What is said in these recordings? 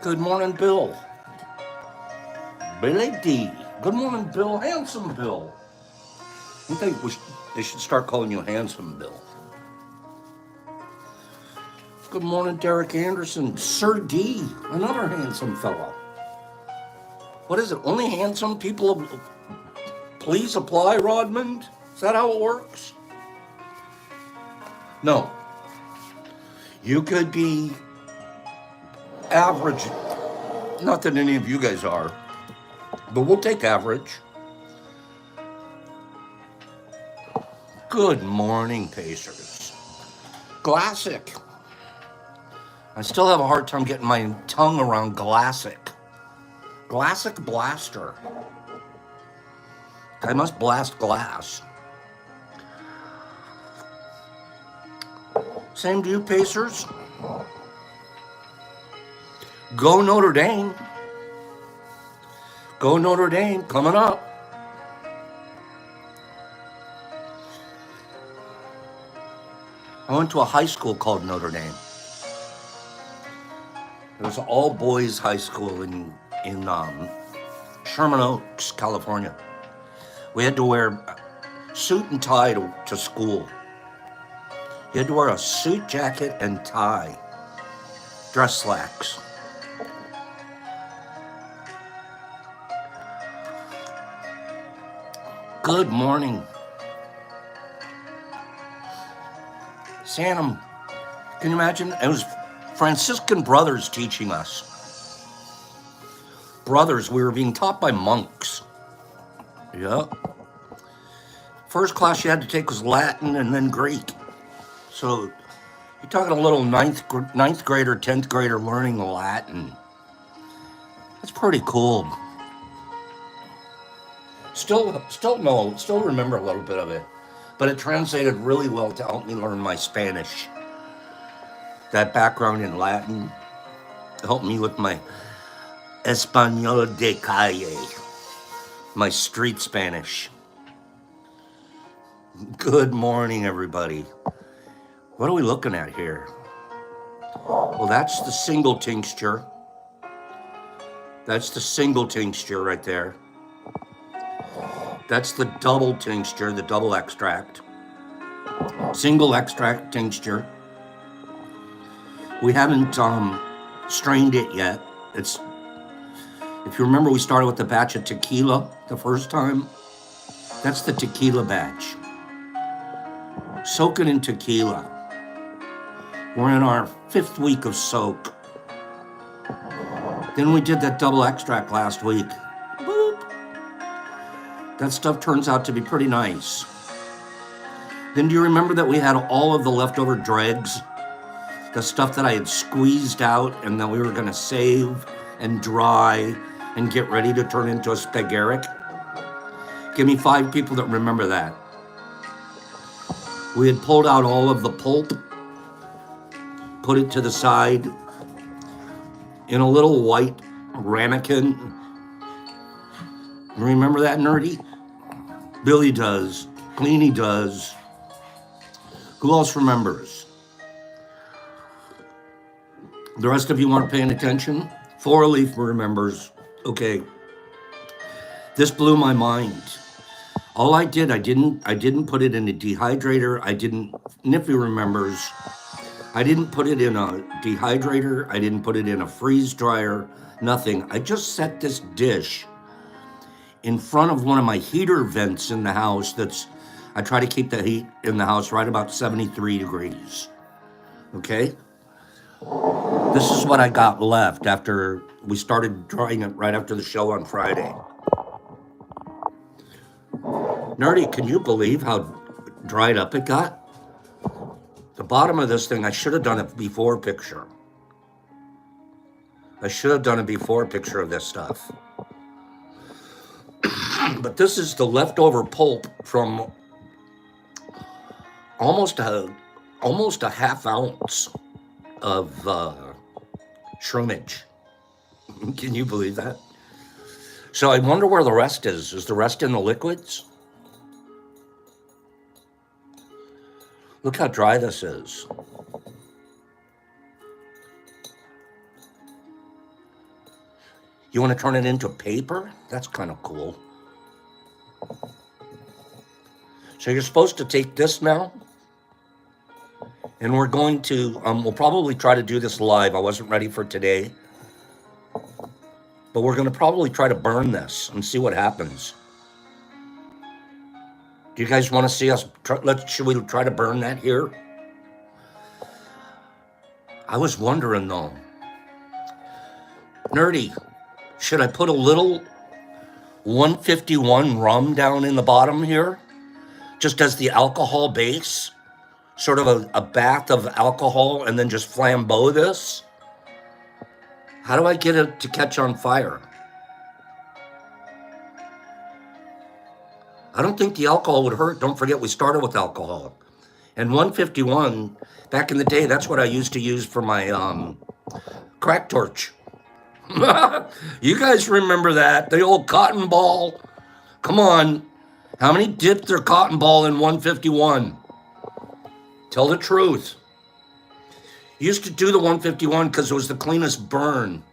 Good morning, Bill. Billy D. Good morning, Bill. Handsome Bill. I think they should start calling you Handsome Bill. Good morning, Derek Anderson. Sir D. Another handsome fellow. What is it? Only handsome people please apply, Rodmond? Is that how it works? No. You could be average. Not that any of you guys are, but we'll take average. Good morning, Pacers. Classic. I still have a hard time getting my tongue around Classic. Classic blaster. I must blast glass. Same to you, Pacers. Go Notre Dame. Go Notre Dame, coming up. I went to a high school called Notre Dame. It was an all-boys high school in Sherman Oaks, California. We had to wear suit and tie to school. You had to wear a suit, jacket, and tie. Dress slacks. Good morning. Santam, can you imagine? It was Franciscan brothers teaching us. Brothers, we were being taught by monks. Yeah. First class you had to take was Latin and then Greek. So you're talking a little ninth grader, 10th grader learning Latin. That's pretty cool. Still remember a little bit of it, but it translated really well to help me learn my Spanish. That background in Latin helped me with my Español de calle, my street Spanish. Good morning, everybody. What are we looking at here? Well, that's the single tincture. That's the single tincture right there. That's the double tincture, the double extract. Single extract tincture. We haven't strained it yet. If you remember, we started with the batch of tequila the first time. That's the tequila batch. Soak it in tequila. We're in our 5th week of soak. Then we did that double extract last week. Boop. That stuff turns out to be pretty nice. Then do you remember that we had all of the leftover dregs? The stuff that I had squeezed out and that we were going to save and dry and get ready to turn into a spaghetti? Give me 5 people that remember that. We had pulled out all of the pulp, put it to the side in a little white ramekin. Remember that, nerdy? Billy does. Cleany does. Who else remembers? The rest of you aren't paying attention? 4-leaf remembers. Okay. This blew my mind. All I didn't put it in a dehydrator. Niffy remembers. I didn't put it in a dehydrator. I didn't put it in a freeze dryer. Nothing. I just set this dish in front of one of my heater vents in the house. I try to keep the heat in the house right about 73 degrees. Okay? This is what I got left after we started drying it right after the show on Friday. Nerdy, can you believe how dried up it got? The bottom of this thing, I should have done a before picture. I should have done a before picture of this stuff. But this is the leftover pulp from almost a half ounce of shroomage. Can you believe that? So I wonder where the rest is. Is the rest in the liquids? Look how dry this is. You want to turn it into paper? That's kind of cool. So you're supposed to take this now, and we're going to, we'll probably try to do this live. I wasn't ready for today, but we're going to probably try to burn this and see what happens. Do you guys want to see us, should we try to burn that here? I was wondering though, Nerdy, should I put a little 151 rum down in the bottom here? Just as the alcohol base? Sort of a bath of alcohol and then just flambeau this? How do I get it to catch on fire? I don't think the alcohol would hurt. Don't forget we started with alcohol. And 151, back in the day, that's what I used to use for my crack torch. You guys remember that? The old cotton ball? Come on. How many dipped their cotton ball in 151? Tell the truth. Used to do the 151 because it was the cleanest burn.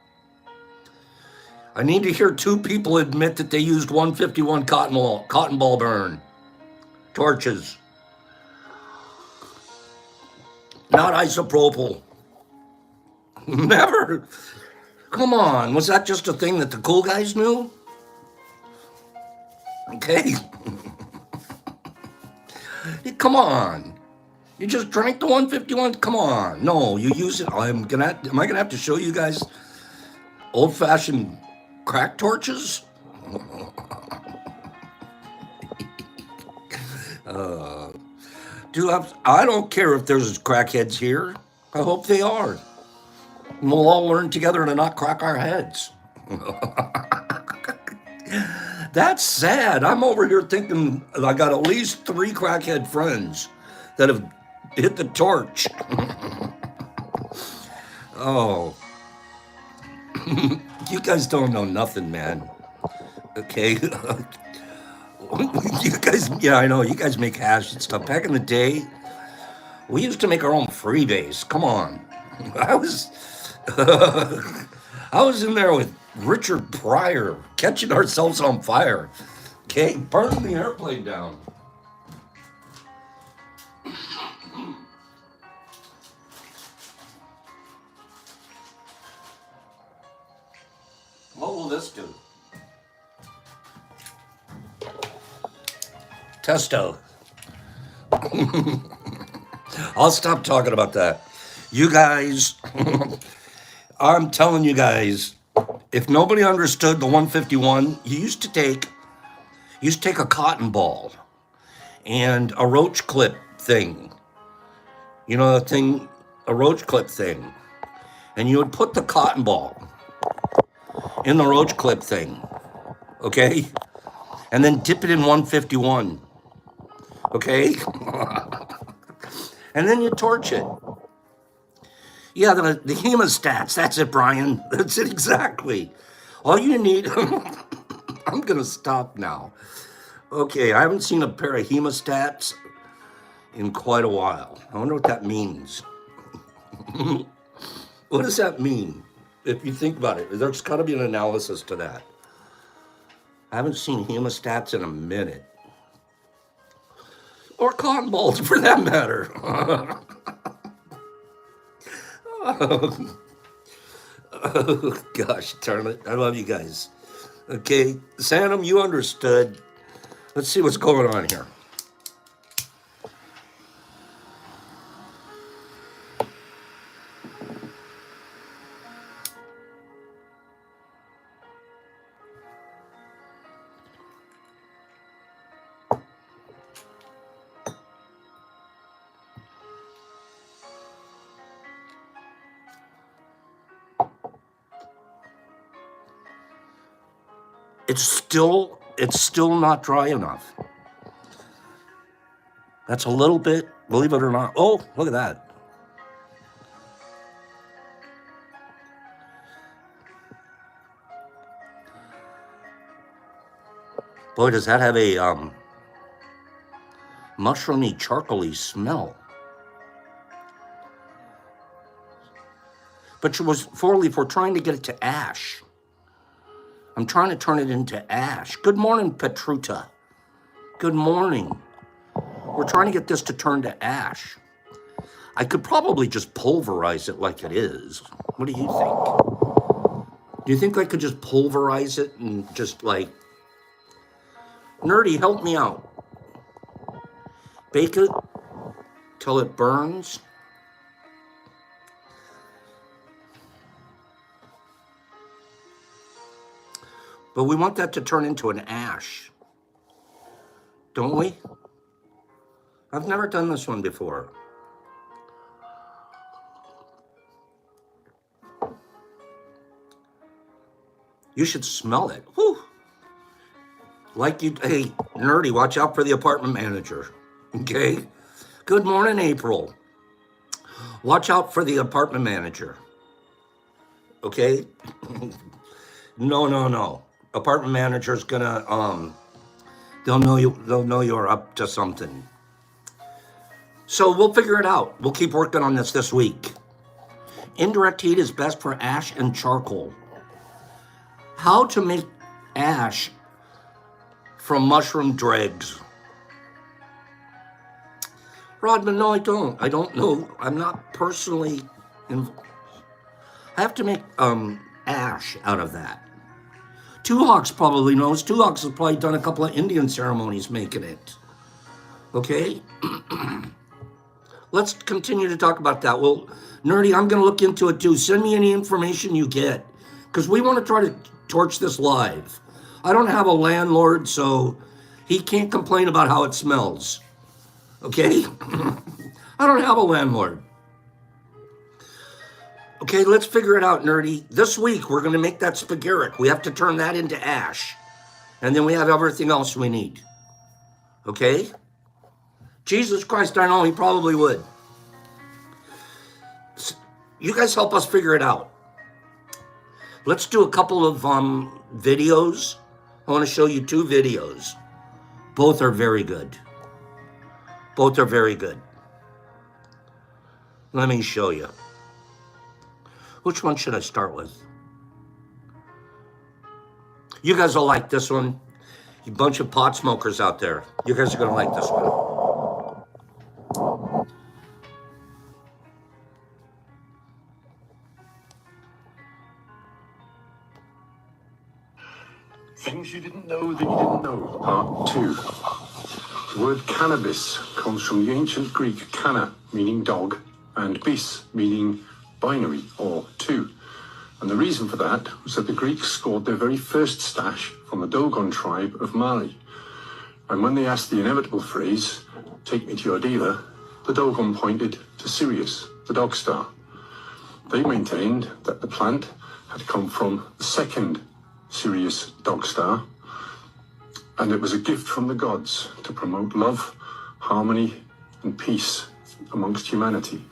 I need to hear 2 people admit that they used 151 cotton ball burn torches. Not isopropyl. Never. Come on, was that just a thing that the cool guys knew? Okay. Come on. You just drank the 151? Come on. No, you use it. Am I gonna have to show you guys old-fashioned crack torches? I don't care if there's crackheads here. I hope they are. And we'll all learn together to not crack our heads. That's sad. I'm over here thinking I got at least 3 crackhead friends that have hit the torch. Oh. You guys don't know nothing, man. Okay? You guys, yeah, I know. You guys make hash and stuff. Back in the day, we used to make our own freebase. Come on. I was in there with Richard Pryor, catching ourselves on fire. Okay? Burning the airplane down. What will this do? Testo. I'll stop talking about that. You guys, I'm telling you guys, if nobody understood the 151, you used to take a cotton ball and a roach clip thing. You know, a roach clip thing. And you would put the cotton ball in the roach clip thing, okay? And then dip it in 151, okay? And then you torch it. Yeah, the hemostats, that's it, Brian. That's it exactly. All you need, I'm gonna stop now. Okay, I haven't seen a pair of hemostats in quite a while. I wonder what that means. What does that mean? If you think about it, there's got to be an analysis to that. I haven't seen hemostats in a minute. Or cotton balls, for that matter. Oh, gosh, darn it. I love you guys. Okay, Sanam, you understood. Let's see what's going on here. It's still not dry enough. That's a little bit, believe it or not. Oh, look at that. Boy, does that have a mushroomy, charcoaly smell. But it was 4-leaf, we're trying to get it to ash. I'm trying to turn it into ash. Good morning, Petruta. Good morning. We're trying to get this to turn to ash. I could probably just pulverize it like it is. What do you think? Do you think I could just pulverize it and just like... Nerdy, help me out. Bake it till it burns. But we want that to turn into an ash. Don't we? I've never done this one before. You should smell it. Whew. Like you, hey, Nerdy, watch out for the apartment manager. Okay? Good morning, April. Watch out for the apartment manager. Okay? No. Apartment manager's gonna, they'll know you're up to something. So we'll figure it out. We'll keep working on this week. Indirect heat is best for ash and charcoal. How to make ash from mushroom dregs. Rodman, no, I don't. I don't know. I'm not personally involved. I have to make ash out of that. Two Hawks probably knows. Two Hawks has probably done a couple of Indian ceremonies making it. Okay? Let's continue to talk about that. Well, Nerdy, I'm going to look into it too. Send me any information you get, because we want to try to torch this live. I don't have a landlord, so he can't complain about how it smells. Okay? I don't have a landlord. Okay, let's figure it out, Nerdy. This week, we're going to make that spagyric. We have to turn that into ash. And then we have everything else we need. Okay? Jesus Christ, I know he probably would. You guys help us figure it out. Let's do a couple of videos. I want to show you 2 videos. Both are very good. Both are very good. Let me show you. Which one should I start with? You guys will like this one. You bunch of pot smokers out there. You guys are going to like this one. Things you didn't know that you didn't know, part 2. The word cannabis comes from the ancient Greek canna, meaning dog, and bis, meaning binary, or 2. And the reason for that was that the Greeks scored their very first stash from the Dogon tribe of Mali. And when they asked the inevitable phrase, "Take me to your dealer," the Dogon pointed to Sirius, the dog star. They maintained that the plant had come from the second Sirius dog star, and it was a gift from the gods to promote love, harmony, and peace amongst humanity.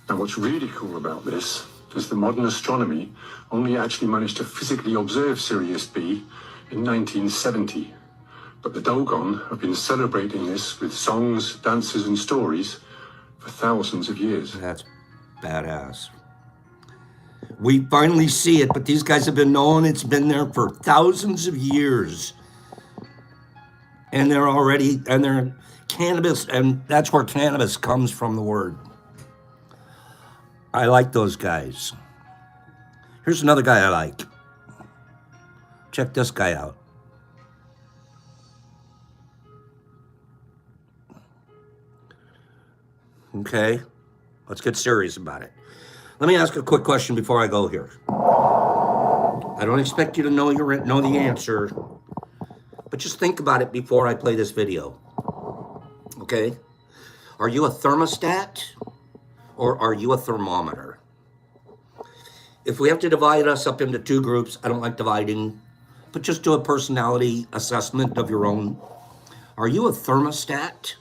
Now, what's really cool about this is that modern astronomy only actually managed to physically observe Sirius B in 1970. But the Dogon have been celebrating this with songs, dances, and stories for thousands of years. That's badass. We finally see it, but these guys have been knowing it's been there for thousands of years. And they're cannabis, and that's where cannabis comes from, the word. I like those guys. Here's another guy I like. Check this guy out. Okay, let's get serious about it. Let me ask a quick question before I go here. I don't expect you to know the answer, but just think about it before I play this video. Okay? Are you a thermostat or are you a thermometer? If we have to divide us up into 2 groups, I don't like dividing, but just do a personality assessment of your own. Are you a thermostat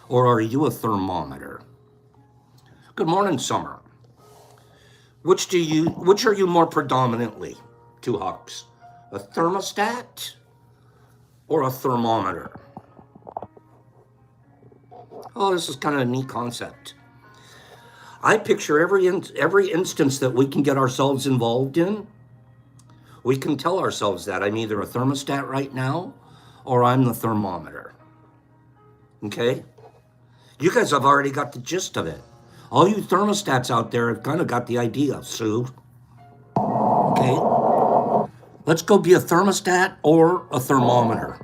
or are you a thermometer? Good morning, Summer. Which are you more predominantly, 2 Hawks? A thermostat or a thermometer? Oh, this is kind of a neat concept. I picture every instance that we can get ourselves involved in, We can tell ourselves that I'm either a thermostat right now or I'm the thermometer. Okay? You guys have already got the gist of it. All you thermostats out there have kind of got the idea, Sue. Okay? Let's go be a thermostat or a thermometer.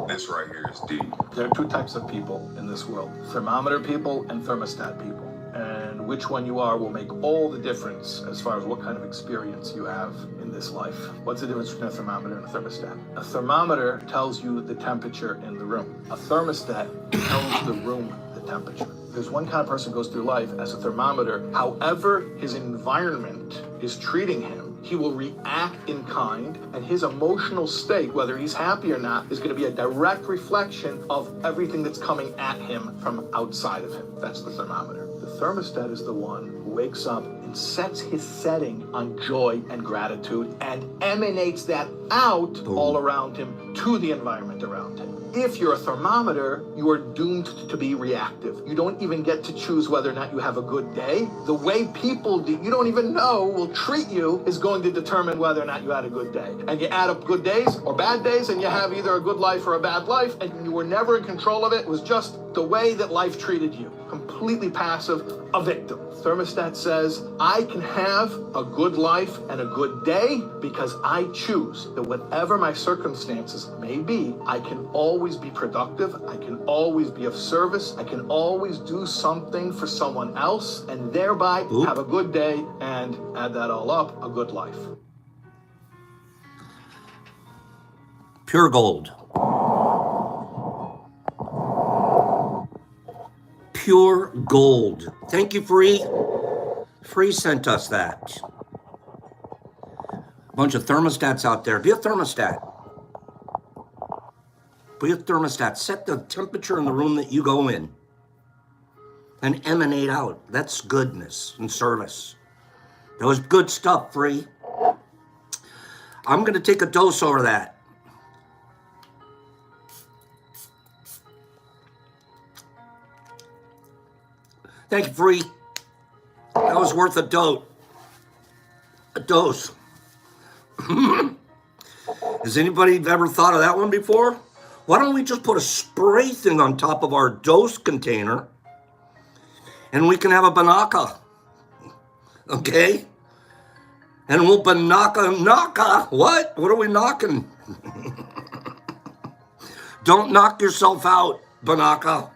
This right here is deep. There are two types of people in this world, thermometer people and thermostat people. And which one you are will make all the difference as far as what kind of experience you have in this life. What's the difference between a thermometer and a thermostat? A thermometer tells you the temperature in the room. A thermostat tells the room the temperature. There's one kind of person who goes through life as a thermometer. However his environment is treating him, he will react in kind, and his emotional state, whether he's happy or not, is going to be a direct reflection of everything that's coming at him from outside of him. That's the thermometer. The thermostat is the one who wakes up and sets his setting on joy and gratitude and emanates that out all around him to the environment around him. If you're a thermometer, you are doomed to be reactive. You don't even get to choose whether or not you have a good day. The way people you don't even know will treat you is going to determine whether or not you had a good day. And you add up good days or bad days, and you have either a good life or a bad life, and you were never in control of it. It was just the way that life treated you. Completely passive, a victim. Thermostat says, I can have a good life and a good day because I choose that whatever my circumstances may be, I can always be productive, I can always be of service, I can always do something for someone else, and thereby have a good day and add that all up, a good life. Pure gold. Pure gold. Thank you, Free. Free sent us that. Bunch of thermostats out there. Be a thermostat. Be a thermostat. Set the temperature in the room that you go in and emanate out. That's goodness and service. That was good stuff, Free. I'm going to take a dose over that. Thank you, Free. That was worth a dote. A dose. Has anybody ever thought of that one before? Why don't we just put a spray thing on top of our dose container and we can have a banaka? Okay? And we'll banaka. What? What are we knocking? Don't knock yourself out, banaka.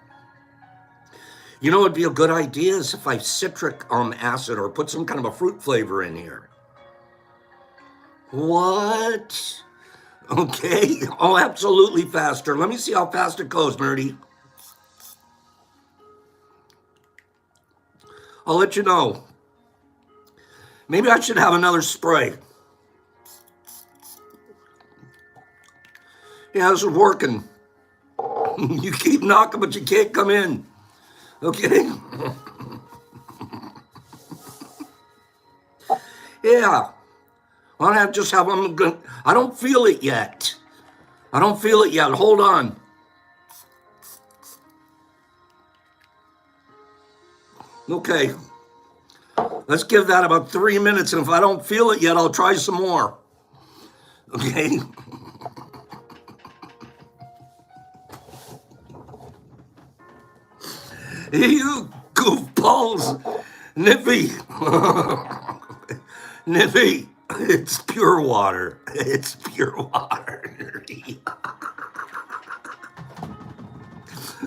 You know, it'd be a good idea is if I citric acid or put some kind of a fruit flavor in here. What? Okay. Oh, absolutely faster. Let me see how fast it goes, Nerdy. I'll let you know. Maybe I should have another spray. Yeah, this is working. You keep knocking, but you can't come in. Okay? Yeah. Why don't I just have them? I don't feel it yet. I don't feel it yet. Hold on. Okay. Let's give that about 3 minutes, and if I don't feel it yet, I'll try some more. Okay? You goofballs. Nippy. Nippy. It's pure water. It's pure water, Nerdy.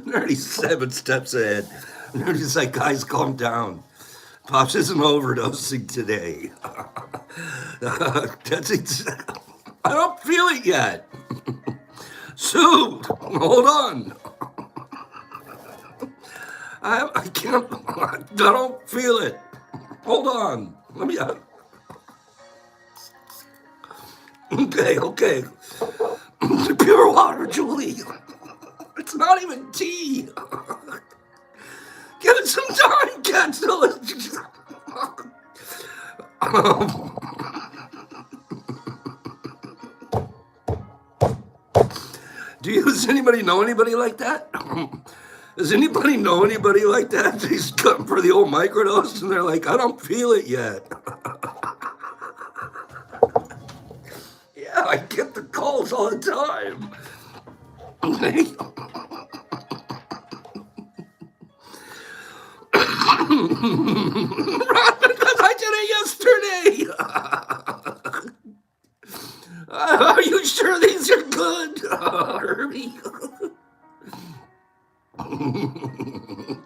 Nerdy's 7 steps ahead. Nerdy's like, guys, calm down. Pops isn't overdosing today. That's exactly. I don't feel it yet. Sue, hold on. I can't. I don't feel it. Hold on. Let me. Okay. Pure water, Julie. It's not even tea. Give it some time, Cancel. Does anybody know anybody like that? Does anybody know anybody like that? He's come for the old microdose and they're like, I don't feel it yet. Yeah, I get the calls all the time. Because I did it yesterday. Are you sure these are good, Herbie?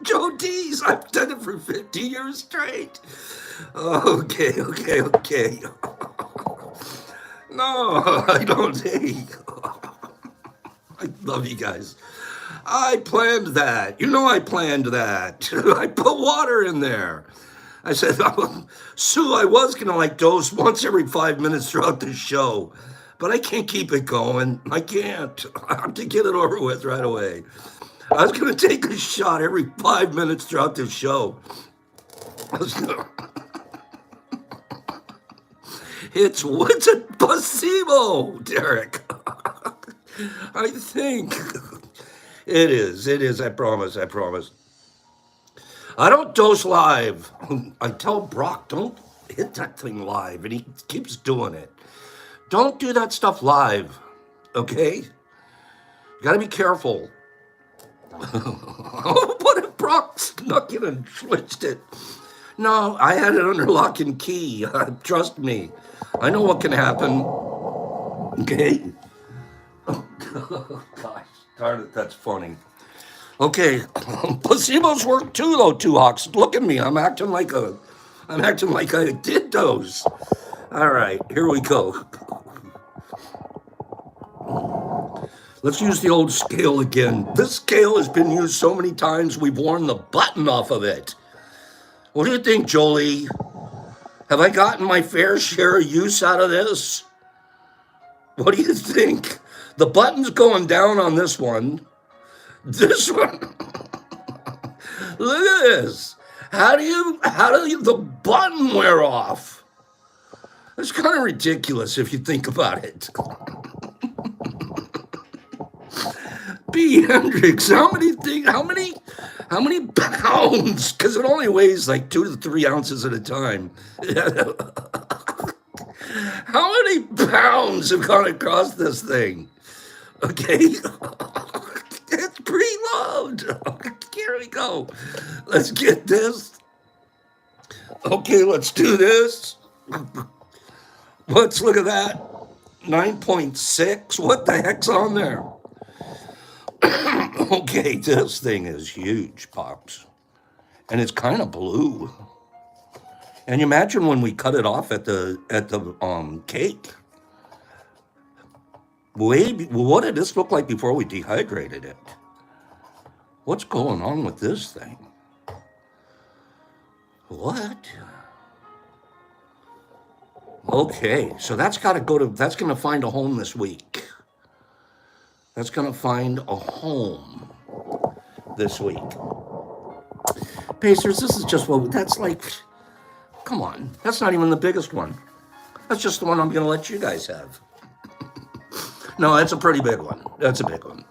Joe D's, I've done it for 50 years straight. Okay. No, I don't. Hey, I love you guys. I planned that. You know I planned that. I put water in there. I said, Sue, I was going to like dose once every 5 minutes throughout the show, but I can't keep it going. I can't. I have to get it over with right away. I was going to take a shot every 5 minutes throughout the show. It's a placebo, Derek. I think it is. I promise. I don't dose live. I tell Brock, don't hit that thing live, and he keeps doing it. Don't do that stuff live, okay? You gotta be careful. What if Brock snuck in and switched it? No, I had it under lock and key. Trust me. I know what can happen. Okay? Oh, gosh, darn it, that's funny. Okay, placebos work too, though, Hawks. Look at me. I'm acting like I did those. All right, here we go. Let's use the old scale again. This scale has been used so many times, we've worn the button off of it. What do you think, Jolie? Have I gotten my fair share of use out of this? What do you think? The button's going down on this one. This one. Look at this. How do the button wear off? It's kind of ridiculous if you think about it. B. Hendricks, how many pounds? Because it only weighs like 2 to 3 ounces at a time. How many pounds have gone across this thing? Okay. It's pre-loved. Here we go. Let's get this. Okay, let's do this. Let's look at that. 9.6. What the heck's on there? Okay, this thing is huge, Pops. And it's kind of blue. And you imagine when we cut it off at the cake. What did this look like before we dehydrated it? What's going on with this thing? What? Okay, so that's going to find a home this week. That's going to find a home this week. Pacers, this is just that's like, come on. That's not even the biggest one. That's just the one I'm going to let you guys have. No, that's a pretty big one. That's a big one.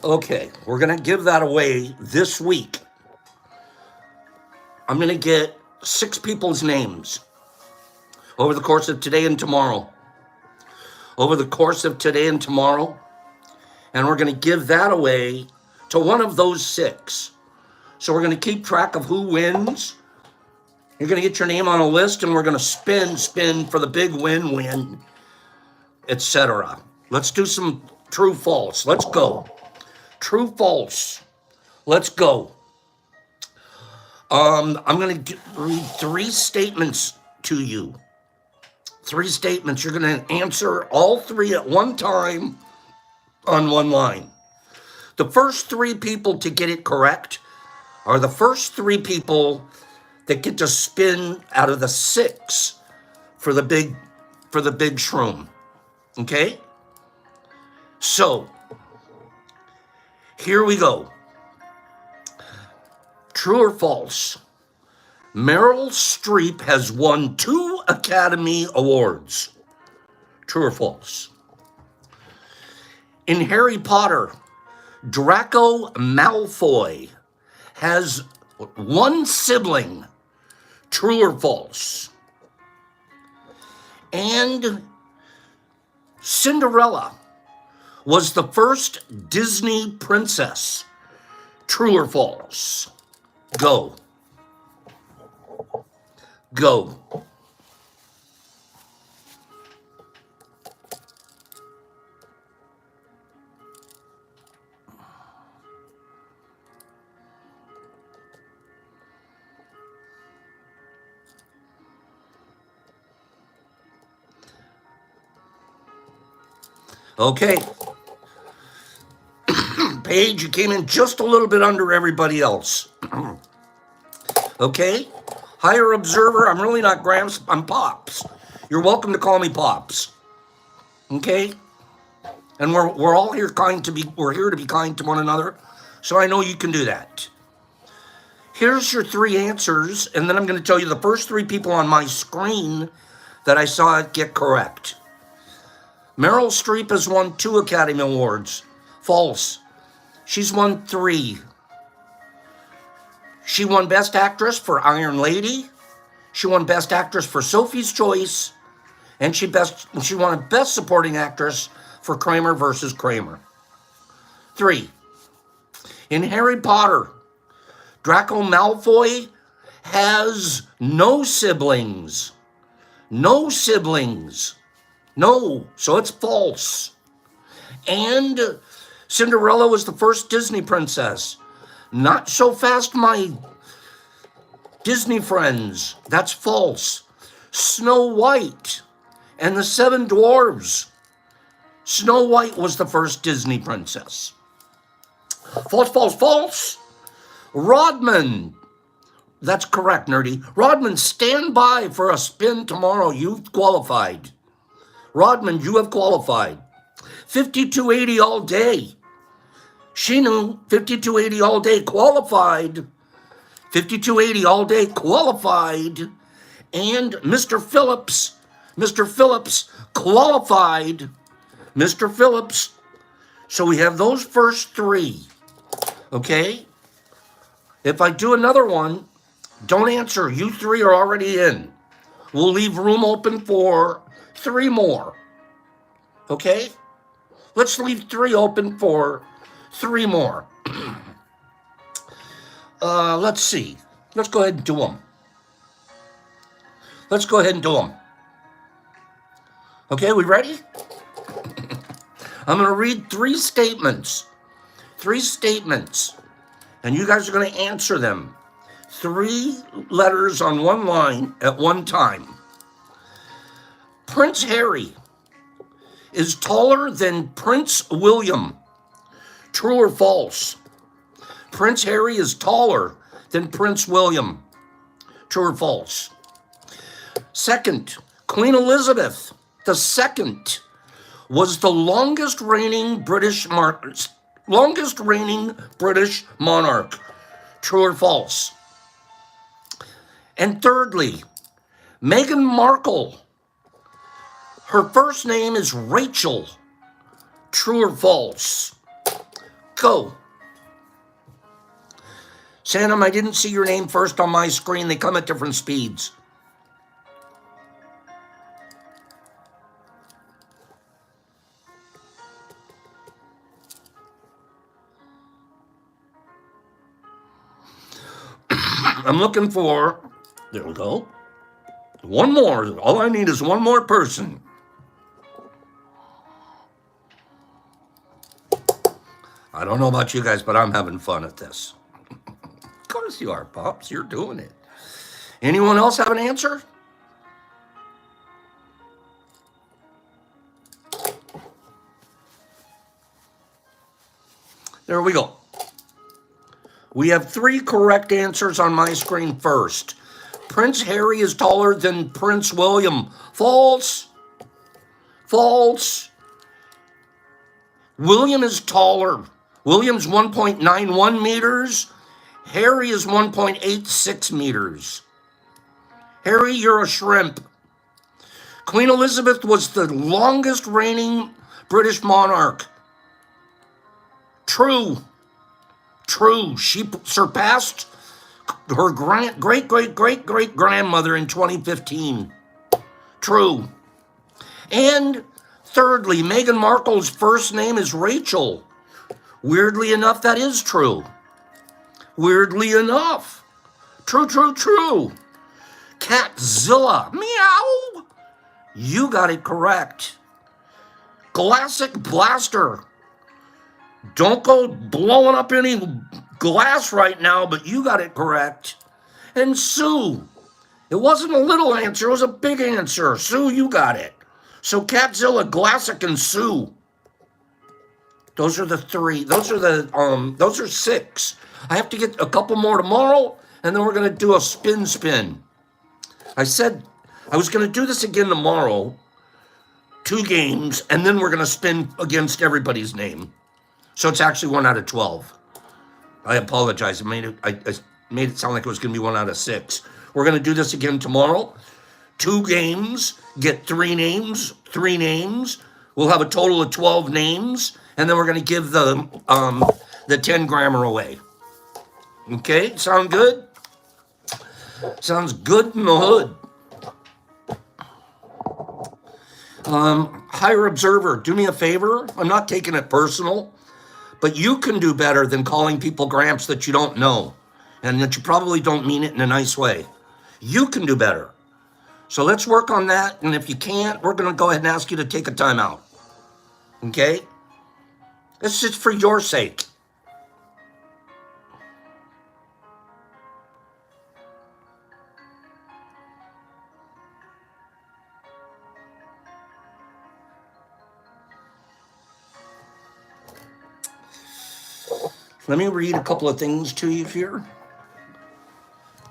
Okay, we're going to give that away this week. I'm going to get 6 people's names over the course of today and tomorrow. And we're going to give that away to one of those 6. So we're going to keep track of who wins. You're going to get your name on a list, and we're going to spin for the big win, etc. Let's do some true false. Let's go. True false. Let's go. I'm going to read 3 statements to you. 3 statements. You're going to answer all 3 at one time on one line. The first 3 people to get it correct are the first 3 people that get to spin out of the 6 for the big shroom. Okay? So, here we go. True or false? Meryl Streep has won 2 Academy Awards. True or false? In Harry Potter, Draco Malfoy has one sibling. True or false? And Cinderella was the first Disney princess. True or false? Go. Go. Okay. Paige, you came in just a little bit under everybody else. Okay? Higher observer, I'm really not Gramps, I'm Pops. You're welcome to call me Pops. Okay? And we're all here we're here to be kind to one another. So I know you can do that. Here's your three answers, and then I'm going to tell you the first three people on my screen that I saw it get correct. Meryl Streep has won 2 Academy Awards. False. She's won 3. She won Best Actress for Iron Lady. She won Best Actress for Sophie's Choice. And she won Best Supporting Actress for Kramer versus Kramer. 3. In Harry Potter, Draco Malfoy has no siblings. No siblings. No, so it's false. And Cinderella was the first Disney princess. Not so fast, my Disney friends. That's false. Snow White and the 7 Dwarves. Snow White was the first Disney princess. False, false, false. Rodman. That's correct, nerdy. Rodman, stand by for a spin tomorrow. You've qualified. Rodman, you have qualified. 5280 all day. She knew 5280 all day qualified. 5280 all day qualified. And Mr. Phillips qualified. Mr. Phillips. So we have those first 3. Okay? If I do another one, don't answer. You 3 are already in. We'll leave room open for 3 more. Okay? Let's leave 3 open for 3 more. Let's see. Let's go ahead and do them. Okay, we ready? I'm going to read 3 statements. 3 statements. And you guys are going to answer them. 3 letters on one line at one time. Prince Harry is taller than Prince William. True or false? Prince Harry is taller than Prince William. True or false? Second, Queen Elizabeth II was the longest reigning British monarch. True or false? And thirdly, Meghan Markle. Her first name is Rachel. True or false? Go. Sanam, I didn't see your name first on my screen. They come at different speeds. I'm looking for, there we go. One more. All I need is one more person. I don't know about you guys, but I'm having fun at this. Of course you are, Pops. You're doing it. Anyone else have an answer? There we go. We have 3 correct answers on my screen first. Prince Harry is taller than Prince William. False. False. William is taller. William's 1.91 meters. Harry is 1.86 meters. Harry, you're a shrimp. Queen Elizabeth was the longest reigning British monarch. True. True. She surpassed her great-great-great-great-grandmother in 2015. True. And thirdly, Meghan Markle's first name is Rachel. Weirdly enough, that is true. Weirdly enough. True, true, true. Catzilla. Meow. You got it correct. Classic Blaster. Don't go blowing up any glass right now, but you got it correct. And Sue. It wasn't a little answer, it was a big answer. Sue, you got it. So Catzilla, Glassic, and Sue. Those are the three. Those are six. I have to get a couple more tomorrow, and then we're gonna do a spin. I said I was gonna do this again tomorrow, 2 games, and then we're gonna spin against everybody's name. So it's actually 1 out of 12. I apologize. I made it sound like it was gonna be 1 out of 6. We're gonna do this again tomorrow. 2 games, get 3 names. 3 names. We'll have a total of 12 names, and then we're gonna give the 10 grammer away. Okay, sound good? Sounds good in the hood. Higher observer, do me a favor. I'm not taking it personal, but you can do better than calling people gramps that you don't know and that you probably don't mean it in a nice way. You can do better. So let's work on that. And if you can't, we're going to go ahead and ask you to take a timeout. Okay? It's just for your sake. Let me read a couple of things to you here.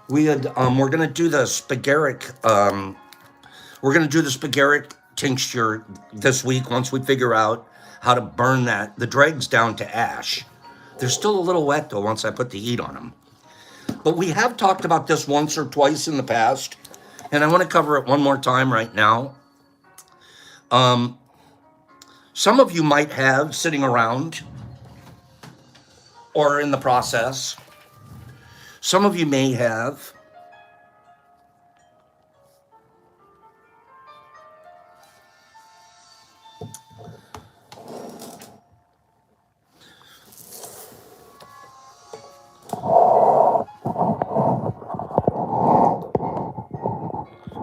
We're going to do the spaghetic. We're going to do the spaghetic tincture this week once we figure out how to burn the dregs down to ash. They're still a little wet though once I put the heat on them. But we have talked about this once or twice in the past, and I want to cover it one more time right now. Some of you might have sitting around or in the process. Some of you may have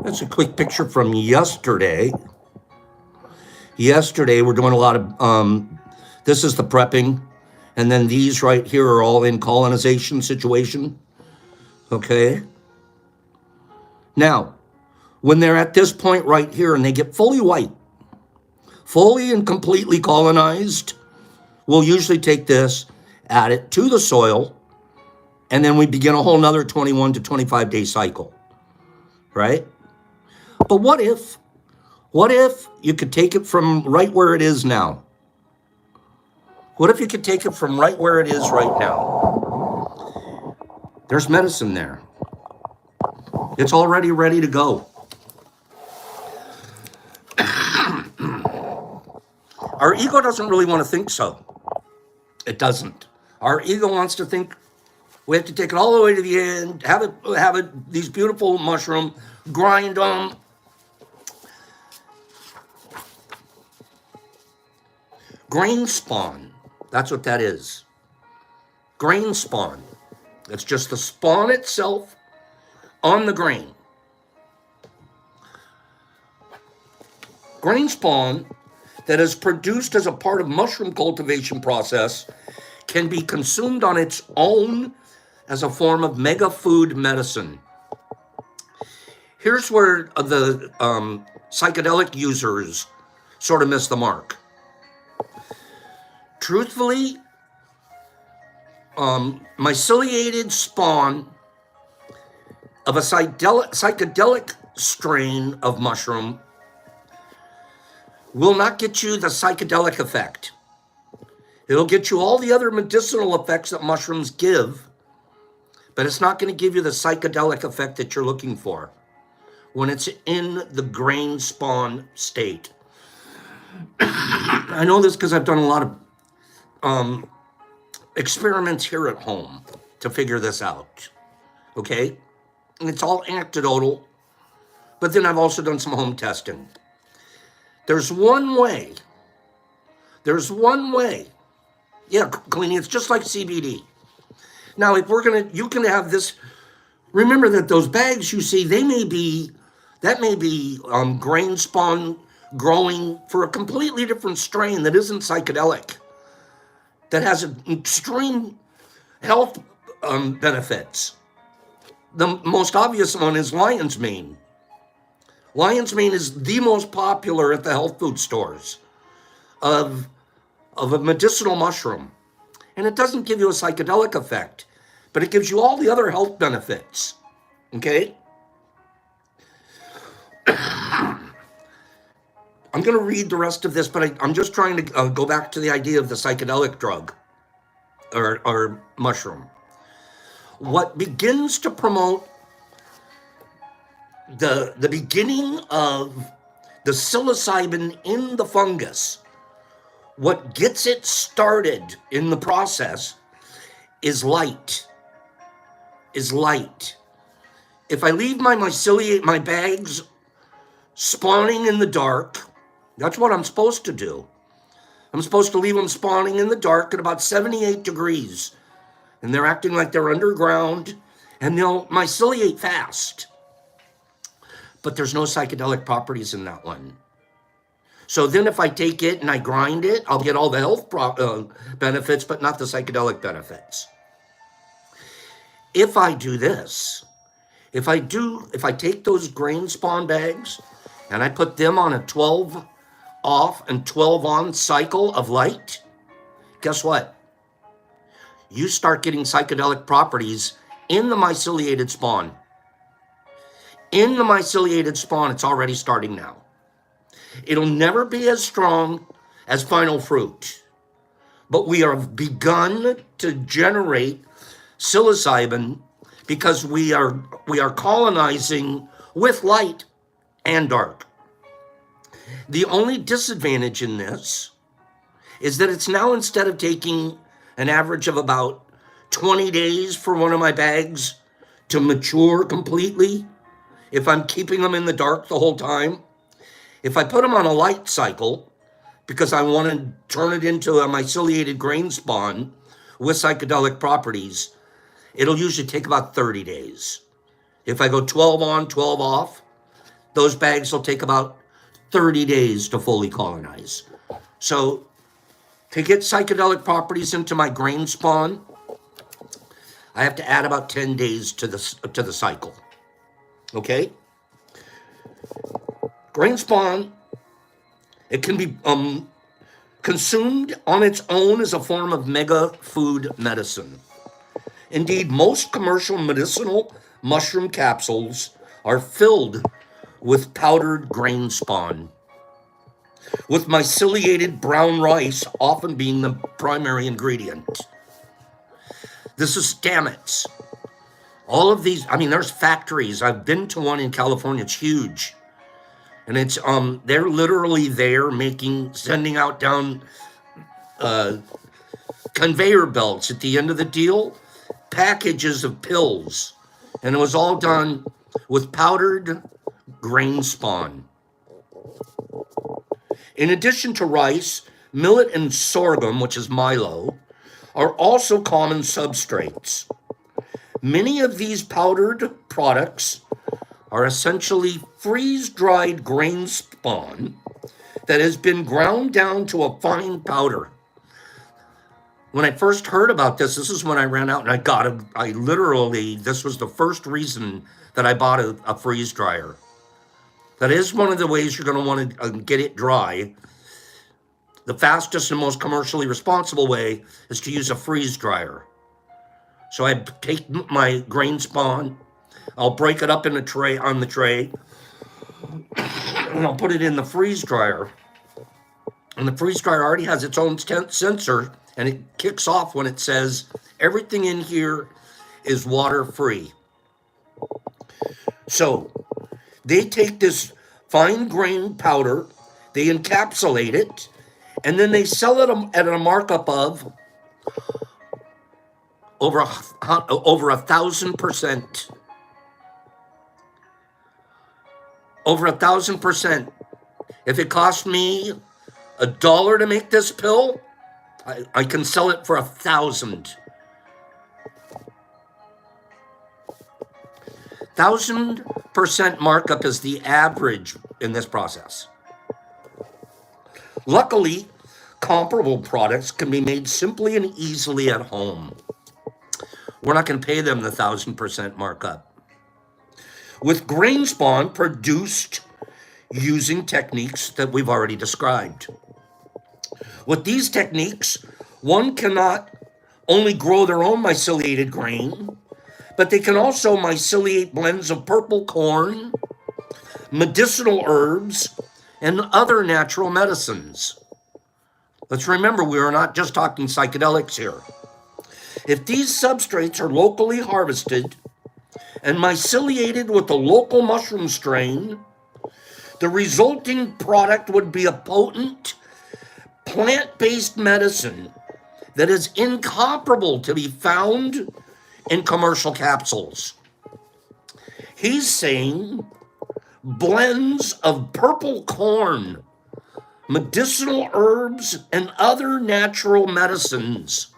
that's a quick picture from yesterday. Yesterday, we're doing a lot of, this is the prepping. And then these right here are all in colonization situation. Okay. Now, when they're at this point right here and they get fully white, fully and completely colonized, we'll usually take this, add it to the soil, and then we begin a whole nother 21 to 25 day cycle. Right? But what if you could take it from right where it is now? What if you could take it from right where it is right now? There's medicine there. It's already ready to go. Our ego doesn't really want to think so. It doesn't. Our ego wants to think we have to take it all the way to the end, have it these beautiful mushroom, grind them. Grain spawn. That's what that is. Grain spawn. It's just the spawn itself on the grain. Grain spawn that is produced as a part of mushroom cultivation process can be consumed on its own as a form of mega food medicine. Here's where the psychedelic users sort of miss the mark. Truthfully, myceliated spawn of a psychedelic strain of mushroom will not get you the psychedelic effect. It'll get you all the other medicinal effects that mushrooms give, but it's not going to give you the psychedelic effect that you're looking for when it's in the grain spawn state. I know this because I've done a lot of experiments here at home to figure this out, okay? And it's all anecdotal, but then I've also done some home testing. There's one way. Yeah, cleaning, it's just like CBD. Now, if you can have this, remember that those bags you see, that may be grain spawn growing for a completely different strain that isn't psychedelic, that has an extreme health benefits. The most obvious one is lion's mane. Lion's mane is the most popular at the health food stores of a medicinal mushroom. And it doesn't give you a psychedelic effect, but it gives you all the other health benefits. Okay? I'm going to read the rest of this, but I'm just trying to go back to the idea of the psychedelic drug or mushroom. What begins to promote the beginning of the psilocybin in the fungus, what gets it started in the process is light. If I leave my myceliate, my bags spawning in the dark, that's what I'm supposed to do. I'm supposed to leave them spawning in the dark at about 78 degrees. And they're acting like they're underground, and they'll myceliate fast. But there's no psychedelic properties in that one. So then if I take it and I grind it, I'll get all the health benefits, but not the psychedelic benefits. If I do this, if I take those grain spawn bags and I put them on a 12 off and 12 on cycle of light, guess what? You start getting psychedelic properties in the myceliated spawn. In the myceliated spawn, it's already starting now. It'll never be as strong as final fruit, but we have begun to generate psilocybin because we are colonizing with light and dark. The only disadvantage in this is that it's now, instead of taking an average of about 20 days for one of my bags to mature completely, if I'm keeping them in the dark the whole time, if I put them on a light cycle, because I want to turn it into a myceliated grain spawn with psychedelic properties, it'll usually take about 30 days. If I go 12 on, 12 off, those bags will take about 30 days to fully colonize. So to get psychedelic properties into my grain spawn, I have to add about 10 days to the cycle. Okay? Grain spawn, it can be consumed on its own as a form of mega food medicine. Indeed, most commercial medicinal mushroom capsules are filled with powdered grain spawn, with myceliated brown rice often being the primary ingredient. This is stamets. All of these, there's factories. I've been to one in California. It's huge. And it's, they're literally there sending out down conveyor belts at the end of the deal, packages of pills. And it was all done with powdered grain spawn. In addition to rice, millet and sorghum, which is milo, are also common substrates. Many of these powdered products are essentially freeze-dried grain spawn that has been ground down to a fine powder. When I first heard about this is when I ran out and this was the first reason that I bought a freeze dryer. That is one of the ways you're going to want to get it dry. The fastest and most commercially responsible way is to use a freeze dryer. So I take my grain spawn, I'll break it up in the tray, and I'll put it in the freeze dryer. And the freeze dryer already has its own sensor, and it kicks off when it says everything in here is water free. So they take this fine grain powder, they encapsulate it, and then they sell it at a markup of over 1,000%. Over 1,000%. If it cost me $1 to make this pill, I can sell it for 1,000. 1,000% markup is the average in this process. Luckily, comparable products can be made simply and easily at home. We're not going to pay them the 1,000% markup. With grain spawn produced using techniques that we've already described. With these techniques, one cannot only grow their own myceliated grain, but they can also myceliate blends of purple corn, medicinal herbs, and other natural medicines. Let's remember, we are not just talking psychedelics here. If these substrates are locally harvested and myceliated with a local mushroom strain, the resulting product would be a potent, plant-based medicine that is incomparable to be found in commercial capsules. He's saying blends of purple corn, medicinal herbs, and other natural medicines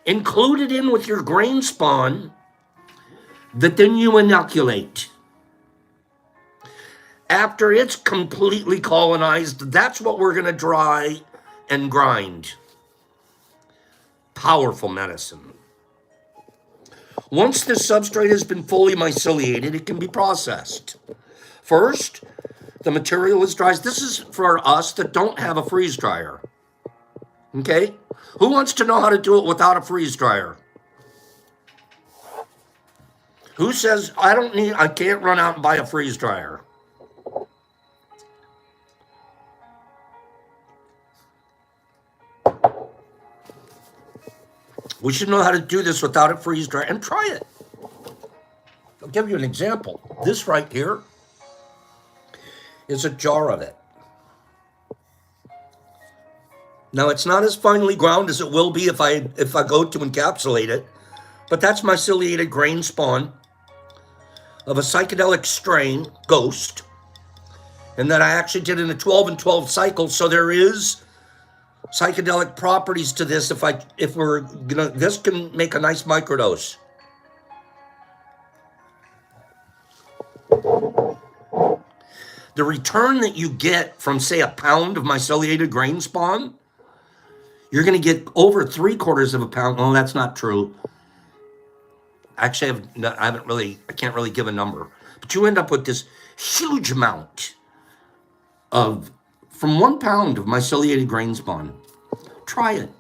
included in with your grain spawn that then you inoculate. After it's completely colonized, that's what we're going to dry and grind. Powerful medicine. Once this substrate has been fully myceliated, it can be processed. First, the material is dried. This is for us that don't have a freeze dryer. Okay? Who wants to know how to do it without a freeze dryer? Who says, I can't run out and buy a freeze dryer? We should know how to do this without a freeze dryer, and try it. I'll give you an example. This right here is a jar of it. Now, it's not as finely ground as it will be if I go to encapsulate it, but that's myceliated grain spawn of a psychedelic strain, Ghost, and that I actually did in a 12 and 12 cycle, so there is psychedelic properties to this. This can make a nice microdose. The return that you get from, say, a pound of myceliated grain spawn, you're going to get over 3/4 of a pound. Well, that's not true. Actually, I can't really give a number, but you end up with this huge amount from 1 pound of myceliated grain spawn. Try it.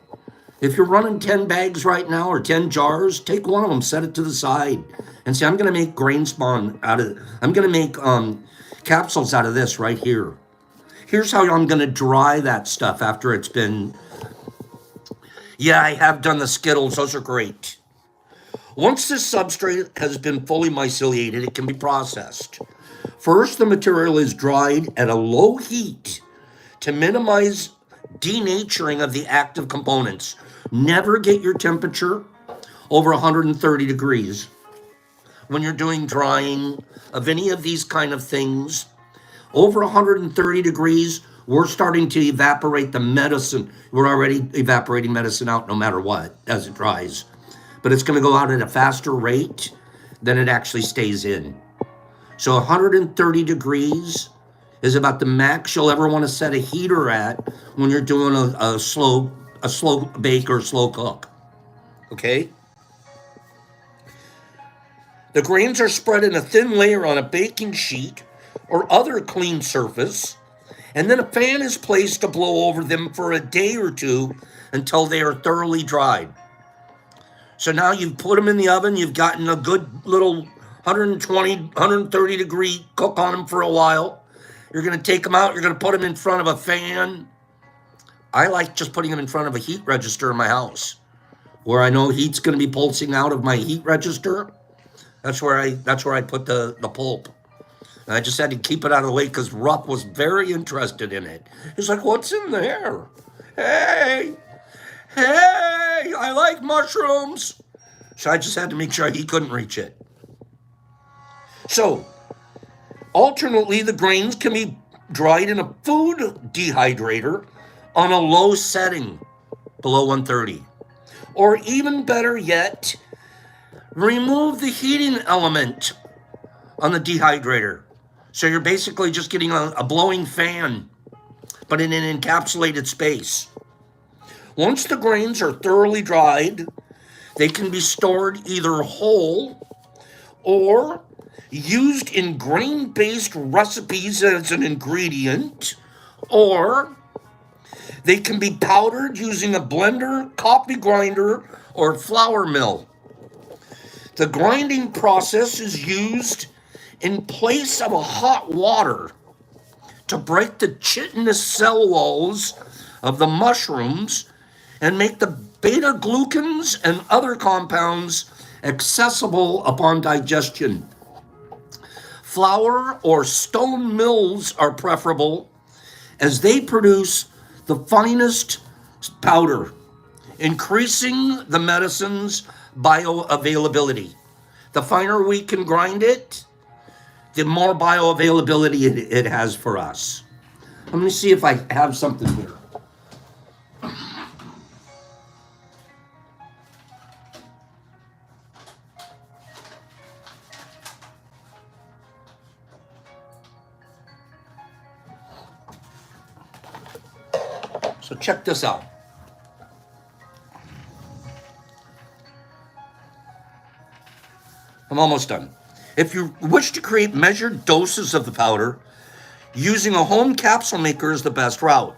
If you're running 10 bags right now or 10 jars, take one of them, set it to the side, and say, I'm going to make grain spawn I'm going to make capsules out of this right here. Here's how I'm going to dry that stuff after it's been. Yeah, I have done the Skittles. Those are great. Once this substrate has been fully myceliated, it can be processed. First, the material is dried at a low heat to minimize denaturing of the active components. Never get your temperature over 130 degrees. When you're doing drying of any of these kind of things, over 130 degrees, we're starting to evaporate the medicine. We're already evaporating medicine out no matter what as it dries. But it's going to go out at a faster rate than it actually stays in. So 130 degrees is about the max you'll ever want to set a heater at when you're doing a slow bake or slow cook. Okay? The grains are spread in a thin layer on a baking sheet or other clean surface, and then a fan is placed to blow over them for a day or two until they are thoroughly dried. So now you've put them in the oven, you've gotten a good little 120, 130 degree cook on them for a while. You're going to take them out, you're going to put them in front of a fan. I like just putting them in front of a heat register in my house, where I know heat's going to be pulsing out of my heat register. That's where I put the pulp. And I just had to keep it out of the way because Rupp was very interested in it. He's like, what's in there? Hey, Hey, I like mushrooms. So I just had to make sure he couldn't reach it. So, alternately, the grains can be dried in a food dehydrator on a low setting, below 130. Or even better yet, remove the heating element on the dehydrator. So you're basically just getting a blowing fan, but in an encapsulated space. Once the grains are thoroughly dried, they can be stored either whole or used in grain-based recipes as an ingredient, or they can be powdered using a blender, coffee grinder, or flour mill. The grinding process is used in place of a hot water to break the chitinous cell walls of the mushrooms and make the beta glucans and other compounds accessible upon digestion. Flour or stone mills are preferable as they produce the finest powder, increasing the medicine's bioavailability. The finer we can grind it, the more bioavailability it has for us. Let me see if I have something here. So check this out. I'm almost done. If you wish to create measured doses of the powder, using a home capsule maker is the best route.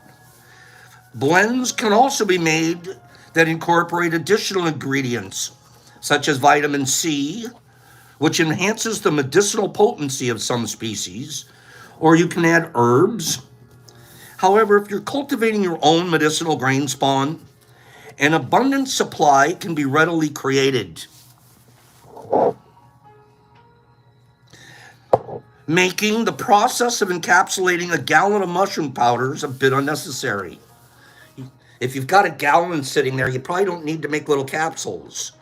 Blends can also be made that incorporate additional ingredients, such as vitamin C, which enhances the medicinal potency of some species, or you can add herbs. However, if you're cultivating your own medicinal grain spawn, an abundant supply can be readily created, making the process of encapsulating a gallon of mushroom powders a bit unnecessary. If you've got a gallon sitting there, you probably don't need to make little capsules.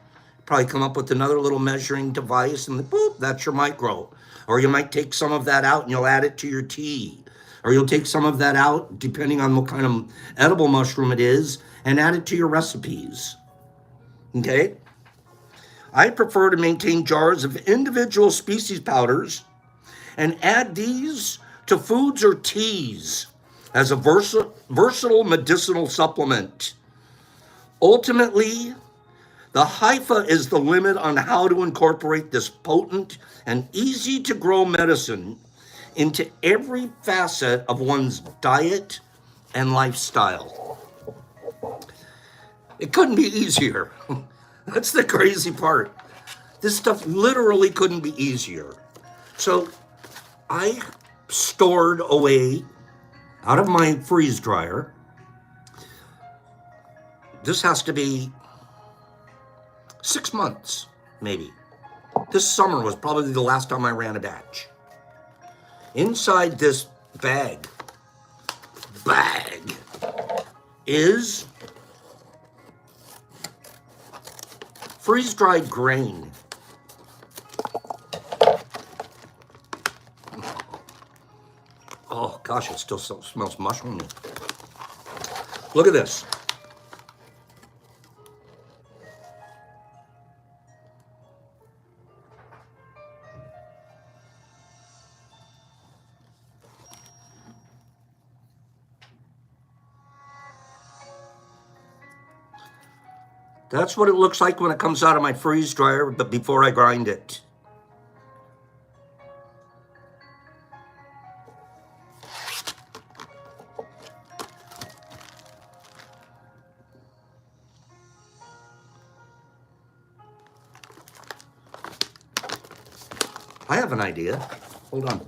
Probably come up with another little measuring device and boop, that's your micro. Or you might take some of that out and you'll add it to your tea. Or you'll take some of that out, depending on what kind of edible mushroom it is, and add it to your recipes. Okay? I prefer to maintain jars of individual species powders and add these to foods or teas as a versatile medicinal supplement. Ultimately, the hypha is the limit on how to incorporate this potent and easy to grow medicine into every facet of one's diet and lifestyle. It couldn't be easier. That's the crazy part. This stuff literally couldn't be easier. So I stored away out of my freeze dryer. This has to be 6 months, maybe. This summer was probably the last time I ran a batch. Inside this bag is freeze-dried grain. Oh gosh, it still smells mushroomy. Look at this. That's what it looks like when it comes out of my freeze dryer, but before I grind it. I have an idea. Hold on.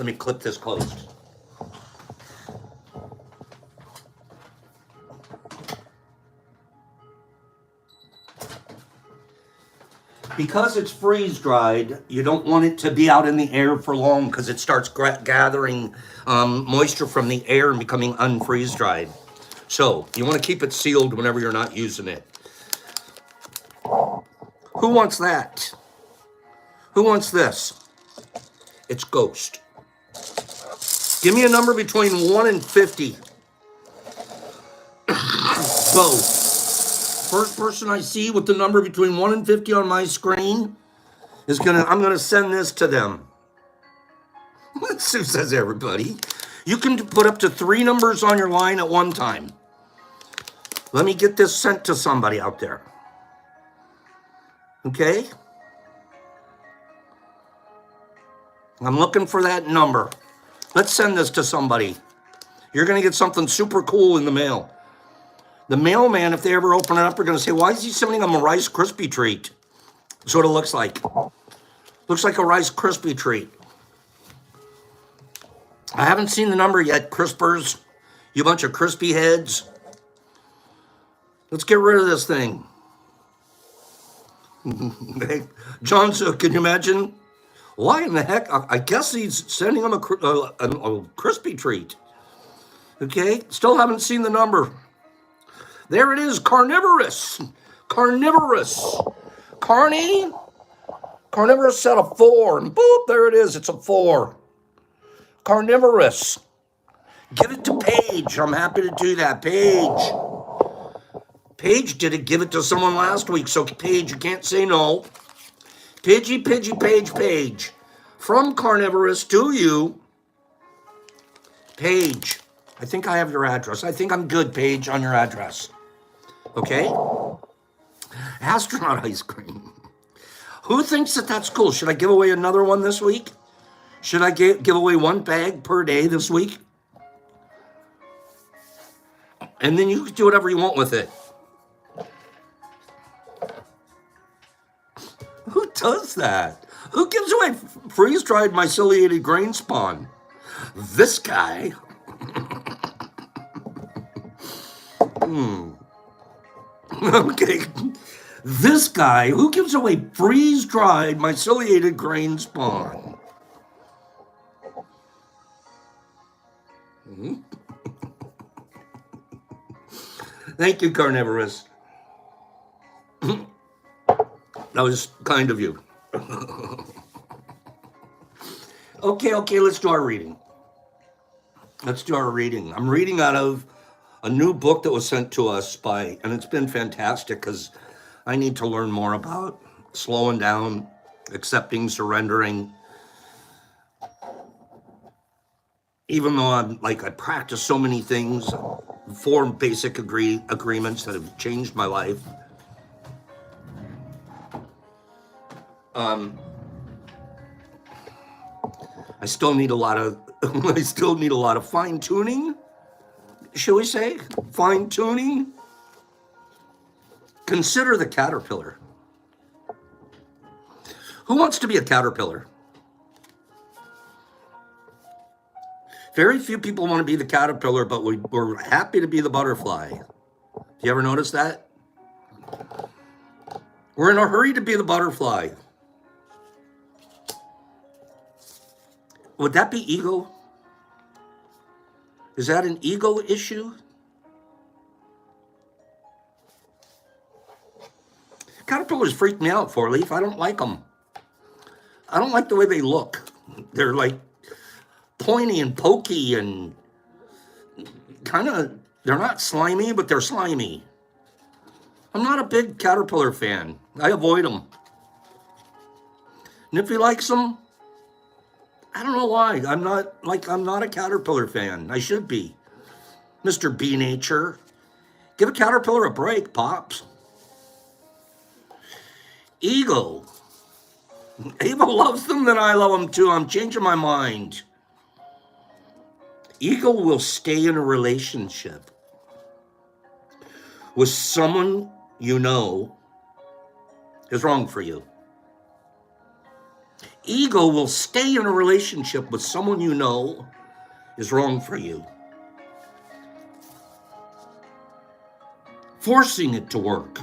Let me clip this closed. Because it's freeze dried, you don't want it to be out in the air for long because it starts gathering moisture from the air and becoming unfreeze dried. So you want to keep it sealed whenever you're not using it. Who wants that? Who wants this? It's Ghost. Give me a number between 1 and 50. Go. First person I see with the number between 1 and 50 on my screen I'm gonna send this to them. Sue says everybody. You can put up to 3 numbers on your line at one time. Let me get this sent to somebody out there. Okay? I'm looking for that number. Let's send this to somebody. You're gonna get something super cool in the mail. The mailman, if they ever open it up, are going to say, why is he sending them a Rice Krispie treat? That's what it looks like. Looks like a Rice Krispie treat. I haven't seen the number yet, Crispers. You bunch of crispy heads. Let's get rid of this thing. John, so can you imagine? Why in the heck? I guess he's sending them a crispy treat. Okay, still haven't seen the number. There it is, carnivorous. Carnivorous. Carnivorous set of 4. And boop, there it is, it's a 4. Carnivorous. Give it to Paige. I'm happy to do that. Paige. Paige did it. Give it to someone last week. So, Paige, you can't say no. Pidgey, Paige. From Carnivorous to you. Paige. I think I have your address. I think I'm good, Paige, on your address. Okay? Astronaut ice cream. Who thinks that that's cool? Should I give away another one this week? Should I give away 1 bag per day this week? And then you can do whatever you want with it. Who does that? Who gives away freeze-dried myceliated grain spawn? This guy. Okay. This guy, who gives away freeze-dried myceliated grain spawn? Thank you, Carnivorous. That was kind of you. Okay, let's do our reading. I'm reading out of a new book that was sent to us and it's been fantastic because I need to learn more about slowing down, accepting, surrendering. Even though I practice so many things, 4 basic agreements that have changed my life. I still need a lot of fine tuning. Shall we say fine tuning? Consider the caterpillar. Who wants to be a caterpillar? Very few people want to be the caterpillar, but we're happy to be the butterfly. Do you ever notice that? We're in a hurry to be the butterfly. Would that be ego? Is that an ego issue? Caterpillars freak me out, 4-leaf. I don't like them. I don't like the way they look. They're like pointy and pokey and kind of, they're not slimy, but they're slimy. I'm not a big caterpillar fan. I avoid them. And if he likes them, I don't know why. I'm not a caterpillar fan. I should be. Mr. B Nature. Give a caterpillar a break, Pops. Ego. Eva loves them, then I love them too. I'm changing my mind. Ego will stay in a relationship with someone you know is wrong for you. Ego will stay in a relationship with someone you know is wrong for you, forcing it to work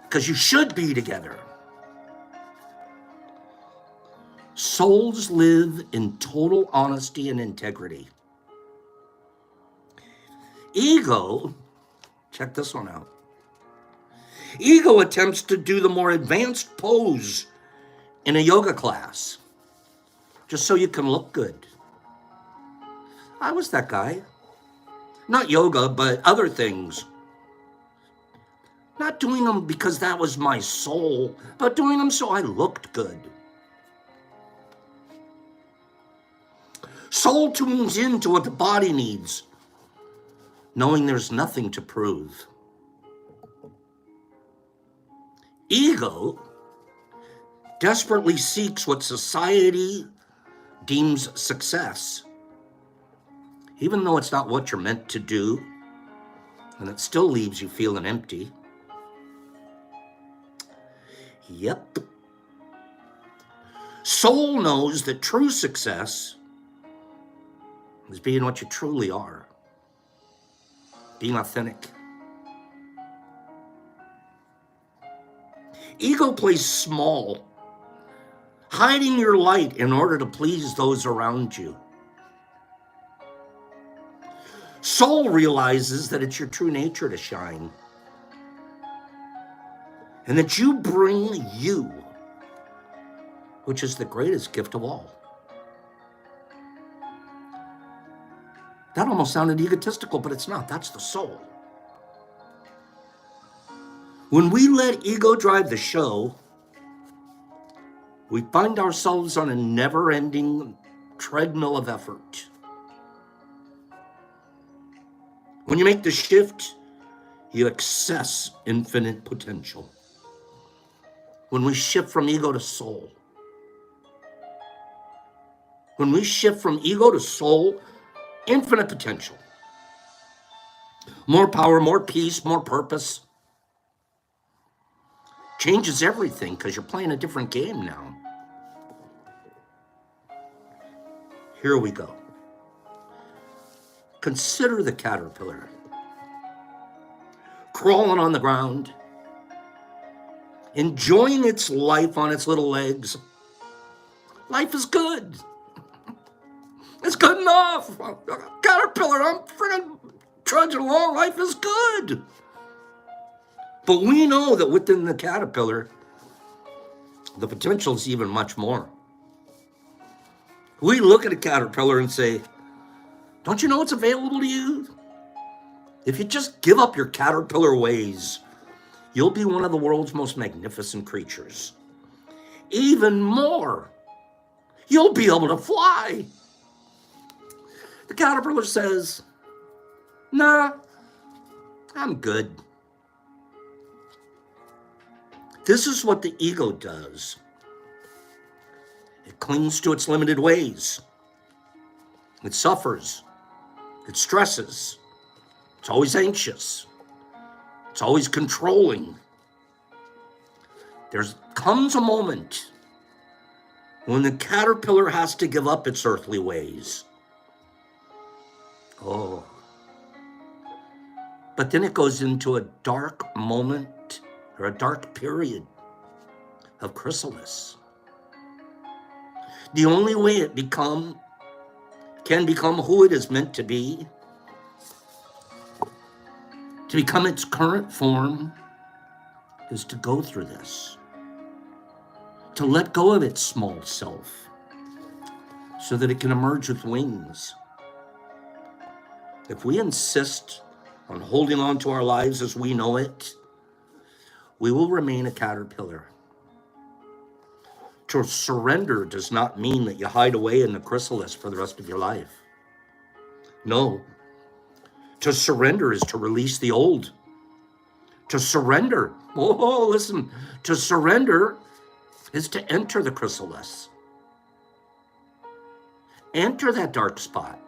because you should be together. Souls live in total honesty and integrity. Ego, check this one out. Ego attempts to do the more advanced pose in a yoga class just so you can look good. I was that guy. Not yoga, but other things. Not doing them because that was my soul, but doing them so I looked good. Soul tunes into what the body needs, knowing there's nothing to prove. Ego desperately seeks what society deems success, even though it's not what you're meant to do, and it still leaves you feeling empty. Yep. Soul knows that true success is being what you truly are, being authentic. Ego plays small, hiding your light in order to please those around you. Soul realizes that it's your true nature to shine, and that you bring you, which is the greatest gift of all. That almost sounded egotistical, but it's not. That's the soul. When we let ego drive the show, we find ourselves on a never-ending treadmill of effort. When you make the shift, you access infinite potential. When we shift from ego to soul, infinite potential. More power, more peace, more purpose. Changes everything because you're playing a different game now. Here we go. Consider the caterpillar crawling on the ground, enjoying its life on its little legs. Life is good. It's good enough. Caterpillar, I'm freaking trudging along. Life is good. But we know that within the caterpillar, the potential is even much more. We look at a caterpillar and say, don't you know what's available to you? If you just give up your caterpillar ways, you'll be one of the world's most magnificent creatures. Even more, you'll be able to fly. The caterpillar says, nah, I'm good. This is what the ego does. It clings to its limited ways. It suffers. It stresses. It's always anxious. It's always controlling. There comes a moment when the caterpillar has to give up its earthly ways. Oh. But then it goes into a dark moment or a dark period of chrysalis. The only way it can become who it is meant to become its current form, is to go through this, to let go of its small self so that it can emerge with wings. If we insist on holding on to our lives as we know it, we will remain a caterpillar. To surrender does not mean that you hide away in the chrysalis for the rest of your life. No. To surrender is to release the old. To surrender, to surrender is to enter the chrysalis. Enter that dark spot.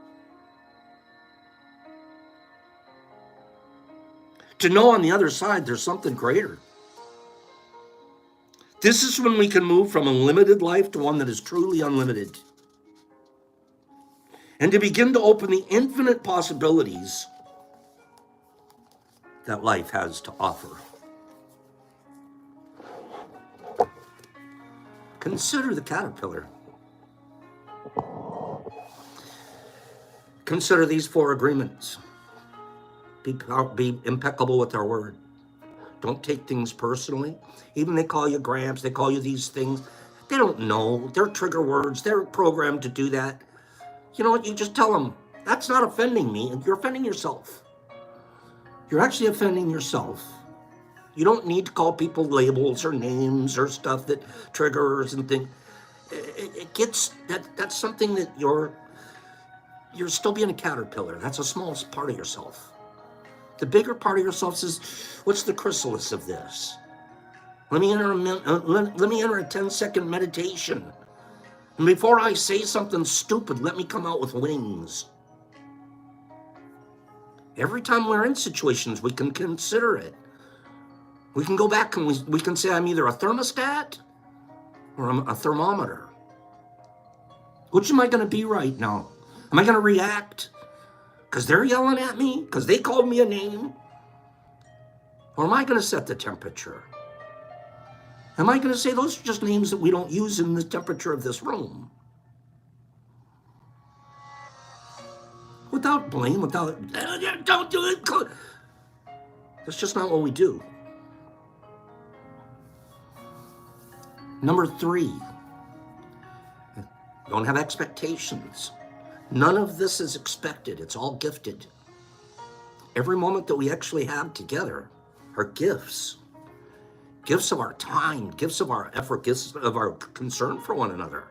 To know on the other side there's something greater. This is when we can move from a limited life to one that is truly unlimited. And to begin to open the infinite possibilities that life has to offer. Consider the caterpillar. Consider these 4 agreements. Be impeccable with our word. Don't take things personally. Even they call you Gramps, they call you these things. They don't know. They're trigger words. They're programmed to do that. You know what? You just tell them, that's not offending me, and you're offending yourself. You're actually offending yourself. You don't need to call people labels or names or stuff that triggers and things. It gets, that's something that you're still being a caterpillar. That's a small part of yourself. The bigger part of yourself says, what's the chrysalis of this? Let me enter a 10-second meditation. And before I say something stupid, let me come out with wings. Every time we're in situations, we can consider it. We can go back and we can say, I'm either a thermostat or I'm a thermometer. Which am I going to be right now? Am I going to react because they're yelling at me, because they called me a name? Or am I going to set the temperature? Am I going to say those are just names that we don't use in the temperature of this room? Without blame, without, don't do it. That's just not what we do. Number 3, don't have expectations. None of this is expected. It's all gifted. Every moment that we actually have together are gifts. Gifts of our time, gifts of our effort, gifts of our concern for one another.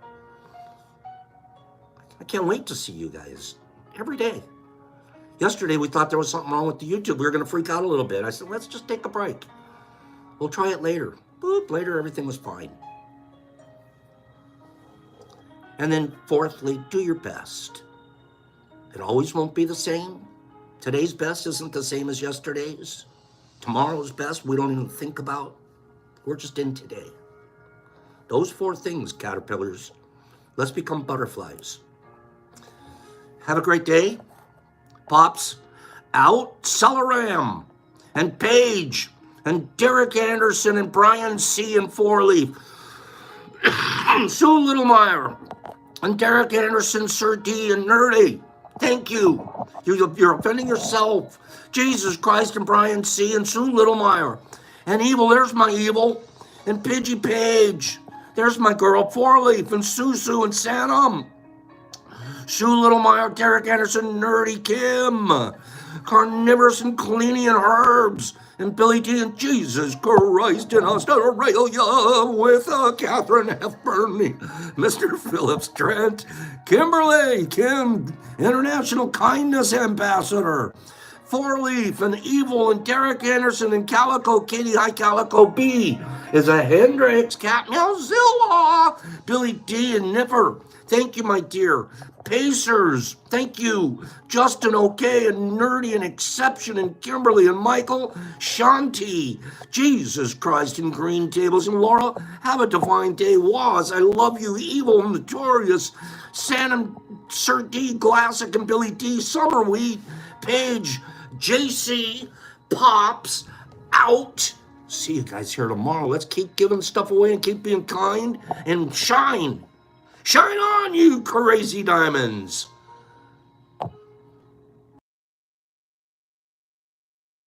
I can't wait to see you guys every day. Yesterday, we thought there was something wrong with the YouTube. We were going to freak out a little bit. I said, let's just take a break. We'll try it later. Boop, later, everything was fine. And then fourthly, do your best. It always won't be the same. Today's best isn't the same as yesterday's. Tomorrow's best, we don't even think about. We're just in today. Those 4 things, caterpillars. Let's become butterflies. Have a great day. Pops, out. Celeram and Paige and Derek Anderson and Brian C. and 4-Leaf. Sue Littlemeyer and Derek Anderson, Sir D. and Nerdy. Thank you. You're offending yourself. Jesus Christ and Brian C. and Sue Littlemeyer. And Evil, there's my Evil. And Pidgey Page. There's my girl, 4-Leaf and Susu and Sanum. Sue Littlemeyer, Derek Anderson, Nerdy Kim. Carnivorous and Cleany and Herbs. And Billy D. and Jesus Christ in Australia with Catherine Hepburn, Mr. Phillips Trent, Kimberly, Kim, International Kindness Ambassador, 4-Leaf and Evil and Derek Anderson and Calico Katie, hi Calico B, is a Hendrix, Cat Meowzilla, Billy D. and Nipper. Thank you, my dear. Pacers, thank you. Justin OK and Nerdy and Exception and Kimberly and Michael. Shanti, Jesus Christ and Green Tables and Laura. Have a divine day. Waz, I love you. Evil, Notorious. Santa, Sir D, Glassic and Billy D. Summerweed, Paige, JC, Pops, out. See you guys here tomorrow. Let's keep giving stuff away and keep being kind and shine. Shine on, you crazy diamonds.